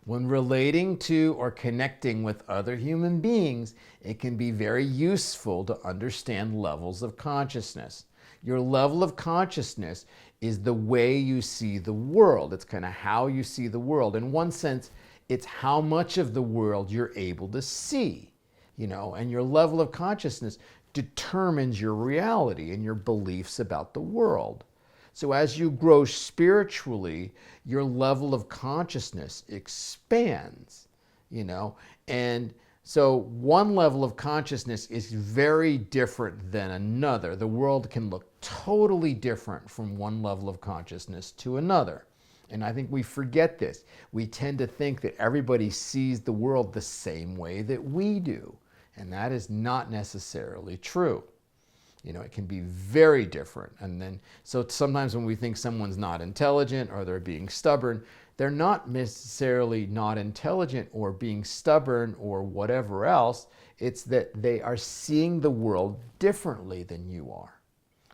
When relating to or connecting with other human beings, it can be very useful to understand levels of consciousness. Your level of consciousness is the way you see the world. It's kind of how you see the world. In one sense, it's how much of the world you're able to see, and your level of consciousness determines your reality and your beliefs about the world. So as you grow spiritually, your level of consciousness expands, and so one level of consciousness is very different than another. The world can look totally different from one level of consciousness to another. And I think we forget this. We tend to think that everybody sees the world the same way that we do. And that is not necessarily true. It can be very different. And then, so sometimes when we think someone's not intelligent or they're being stubborn, they're not necessarily not intelligent or being stubborn or whatever else. It's that they are seeing the world differently than you are.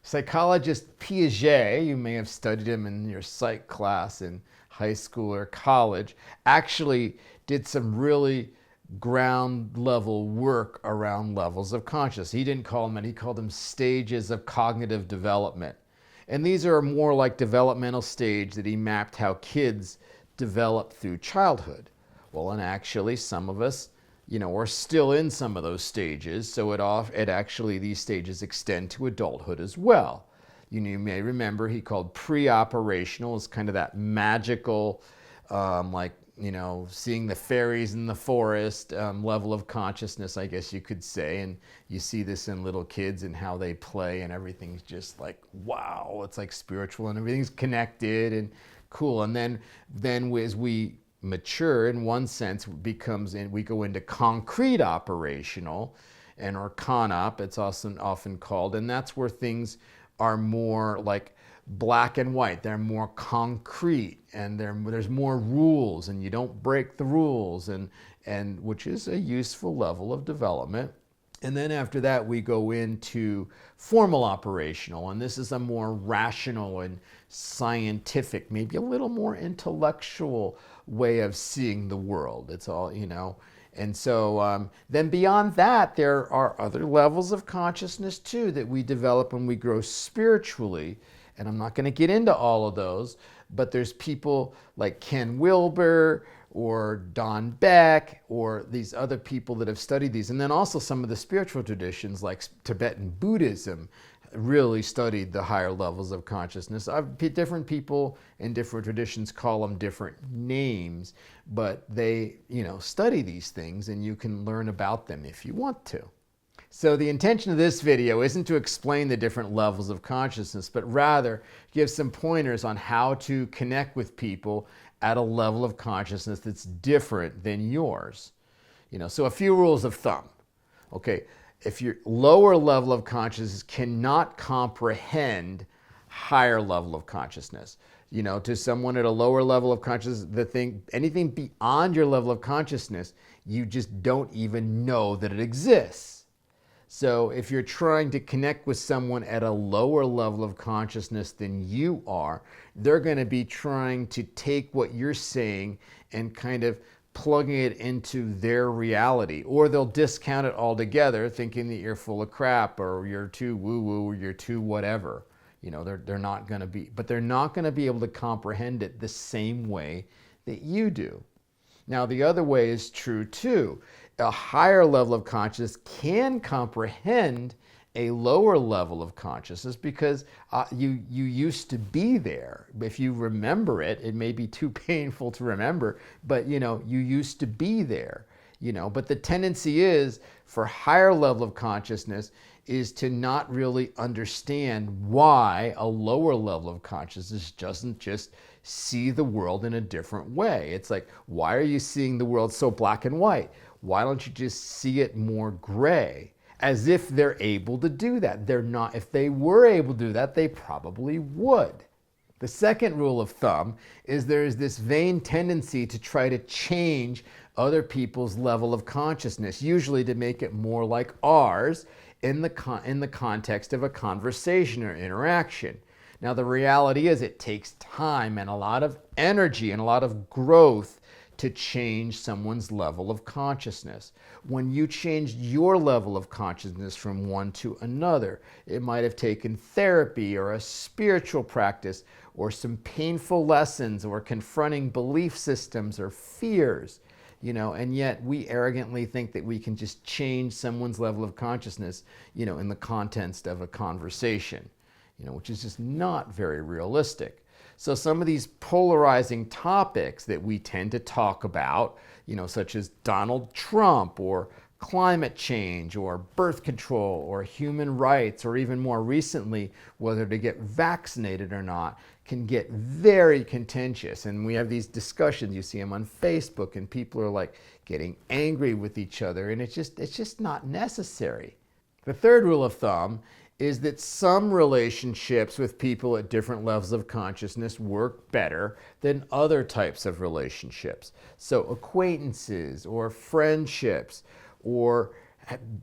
Psychologist Piaget, you may have studied him in your psych class in high school or college, actually did some really ground level work around levels of consciousness. He didn't call them that, he called them stages of cognitive development. And these are more like developmental stage that he mapped how kids develop through childhood. Well, and actually some of us, are still in some of those stages. So it actually, these stages extend to adulthood as well. You may remember he called pre-operational as kind of that magical, seeing the fairies in the forest level of consciousness, I guess you could say. And you see this in little kids and how they play and everything's just like, wow, it's like spiritual and everything's connected and cool. And then as we mature, in one sense, we go into concrete operational, or con-op, it's often called. And that's where things are more like black and white. They're more concrete, and there's more rules, and you don't break the rules, and which is a useful level of development. And then after that, we go into formal operational, and this is a more rational and scientific, maybe a little more intellectual way of seeing the world. It's all, And so then beyond that, there are other levels of consciousness too that we develop when we grow spiritually. And I'm not going to get into all of those, but there's people like Ken Wilber or Don Beck or these other people that have studied these. And then also some of the spiritual traditions like Tibetan Buddhism really studied the higher levels of consciousness. Different people in different traditions call them different names, but they, study these things, and you can learn about them if you want to. So the intention of this video isn't to explain the different levels of consciousness, but rather give some pointers on how to connect with people at a level of consciousness that's different than yours. So a few rules of thumb. Okay, if your lower level of consciousness cannot comprehend higher level of consciousness, to someone at a lower level of consciousness, anything beyond your level of consciousness, you just don't even know that it exists. So if you're trying to connect with someone at a lower level of consciousness than you are, they're going to be trying to take what you're saying and kind of plugging it into their reality, or they'll discount it altogether, thinking that you're full of crap or you're too woo-woo or you're too whatever. They're not going to be, but they're not going to be able to comprehend it the same way that you do. Now, the other way is true too. A higher level of consciousness can comprehend a lower level of consciousness because you used to be there. If you remember it, it may be too painful to remember, but you used to be there. But the tendency is for higher level of consciousness is to not really understand why a lower level of consciousness doesn't just see the world in a different way. It's like, why are you seeing the world so black and white? Why don't you just see it more gray? As if they're able to do that. They're not. If they were able to do that, they probably would. The second rule of thumb is there is this vain tendency to try to change other people's level of consciousness, usually to make it more like ours in the context of a conversation or interaction. Now, the reality is it takes time and a lot of energy and a lot of growth to change someone's level of consciousness. When you changed your level of consciousness from one to another, it might have taken therapy or a spiritual practice or some painful lessons or confronting belief systems or fears. And yet we arrogantly think that we can just change someone's level of consciousness, in the context of a conversation, which is just not very realistic. So some of these polarizing topics that we tend to talk about, such as Donald Trump or climate change or birth control or human rights, or even more recently, whether to get vaccinated or not, can get very contentious. And we have these discussions, you see them on Facebook, and people are like getting angry with each other, and it's just not necessary. The third rule of thumb is that some relationships with people at different levels of consciousness work better than other types of relationships. So acquaintances or friendships or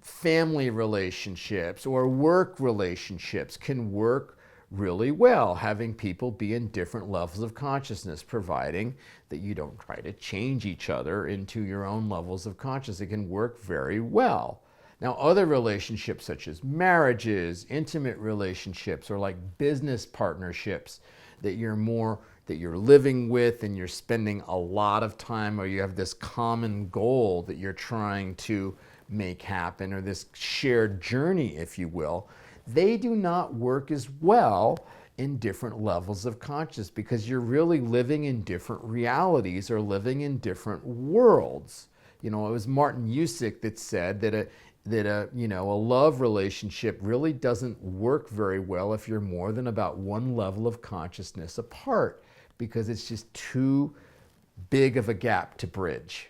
family relationships or work relationships can work really well, having people be in different levels of consciousness, providing that you don't try to change each other into your own levels of consciousness. It can work very well. Now, other relationships such as marriages, intimate relationships, or like business partnerships that you're living with and you're spending a lot of time, or you have this common goal that you're trying to make happen, or this shared journey, if you will, they do not work as well in different levels of consciousness, because you're really living in different realities or living in different worlds. It was Martin Yusick that said that a love relationship really doesn't work very well if you're more than about one level of consciousness apart, because it's just too big of a gap to bridge.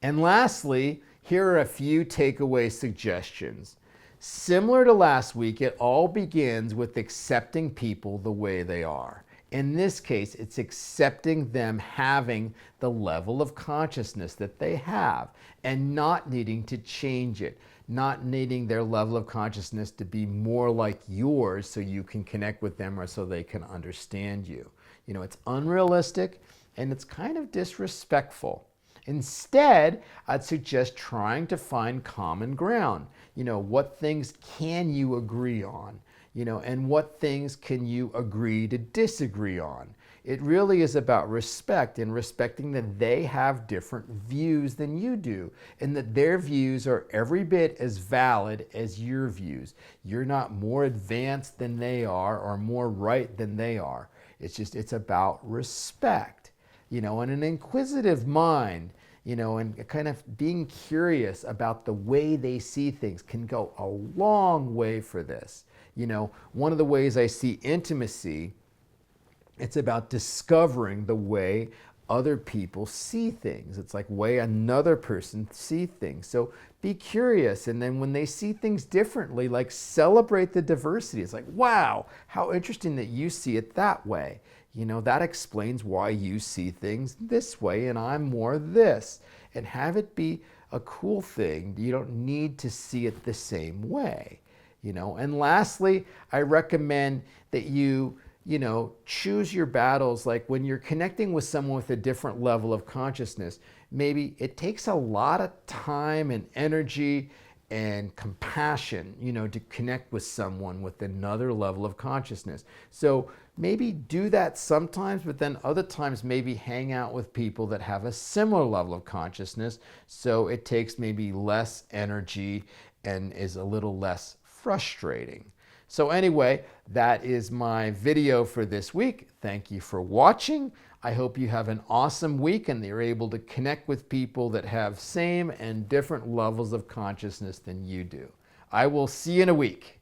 And lastly, here are a few takeaway suggestions. Similar to last week, it all begins with accepting people the way they are. In this case, it's accepting them having the level of consciousness that they have and not needing to change it, not needing their level of consciousness to be more like yours so you can connect with them or so they can understand you. It's unrealistic and it's kind of disrespectful. Instead, I'd suggest trying to find common ground. What things can you agree on? And what things can you agree to disagree on? It really is about respect, and respecting that they have different views than you do, and that their views are every bit as valid as your views. You're not more advanced than they are or more right than they are. It's about respect, and an inquisitive mind, and kind of being curious about the way they see things can go a long way for this. One of the ways I see intimacy, it's about discovering the way other people see things. It's like way another person see things. So be curious, and then when they see things differently, like celebrate the diversity. It's like, wow, how interesting that you see it that way. That explains why you see things this way and I'm more this. And have it be a cool thing. You don't need to see it the same way. And lastly, I recommend that you choose your battles. Like when you're connecting with someone with a different level of consciousness, maybe it takes a lot of time and energy and compassion, to connect with someone with another level of consciousness. So maybe do that sometimes, but then other times maybe hang out with people that have a similar level of consciousness. So it takes maybe less energy and is a little less frustrating. So anyway, that is my video for this week. Thank you for watching. I hope you have an awesome week and that you're able to connect with people that have same and different levels of consciousness than you do. I will see you in a week.